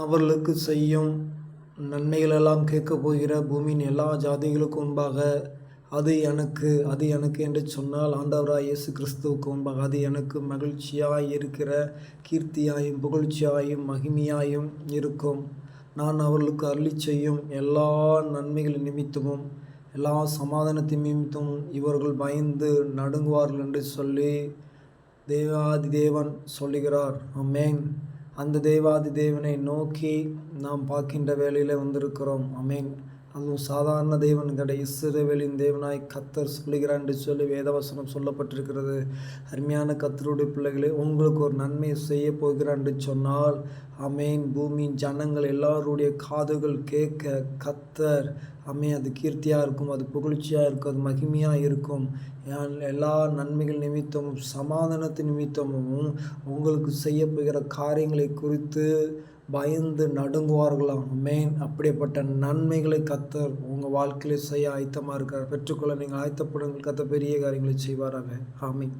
அவர்களுக்கு செய்யும் நன்மைகளெல்லாம் கேட்கப் போகிற பூமியின் எல்லா ஜாதிகளுக்கும் முன்பாக அது எனக்கு என்று சொன்னால் ஆண்டவராய் இயேசு கிறிஸ்துவுக்கு முன்பாக அது எனக்கு மகிழ்ச்சியாய் இருக்கிற கீர்த்தியாயும் புகழ்ச்சியாயும் மகிமையாயும் இருக்கும். நான் அவர்களுக்கு அருளிச் செய்யும் எல்லா நன்மைகள் நிமித்தமும் எல்லா சமாதானத்தின் நிமித்தமும் இவர்கள் பயந்து நடுங்குவார்கள் என்று சொல்லி தேவாதி தேவன் சொல்லுகிறார். ஆமென். அந்த தேவாதி தேவனை நோக்கி நாம் பார்க்கின்ற வேளையில் வந்திருக்கிறோம். ஆமென். அதுவும் சாதாரண தேவன் கிடையாது, இஸ்ரவேலின் தேவனாய் கர்த்தர் சொல்லுகிறார் என்று சொல்லி வேதவசனம் சொல்லப்பட்டிருக்கிறது. அருமையான கர்த்தருடைய பிள்ளைகளே, உங்களுக்கு ஒரு நன்மை செய்ய போகிறார் என்று சொன்னால் ஆமென், பூமியின் ஜனங்கள் எல்லாருடைய காதுகள் கேட்க கர்த்தர் ஆமென், அது கீர்த்தியாக இருக்கும், அது புகழ்ச்சியாக இருக்கும், அது மகிமையாக இருக்கும். எல்லா நன்மைகள் நிமித்தமும் சமாதானத்தின் நிமித்தமும் உங்களுக்கு செய்யப்படுகிற காரியங்களை குறித்து பயந்து நடுங்குவார்களாம். ஆமென். அப்படிப்பட்ட நன்மைகளை கர்த்தர் உங்கள் வாழ்க்கையில் செய்ய ஆயத்தமாக இருக்கிறார். பெற்றுக்கொள்ள நீங்கள் ஆயத்தப்படுங்கள். கர்த்தர் பெரிய காரியங்களை செய்வாராக. ஆமென்.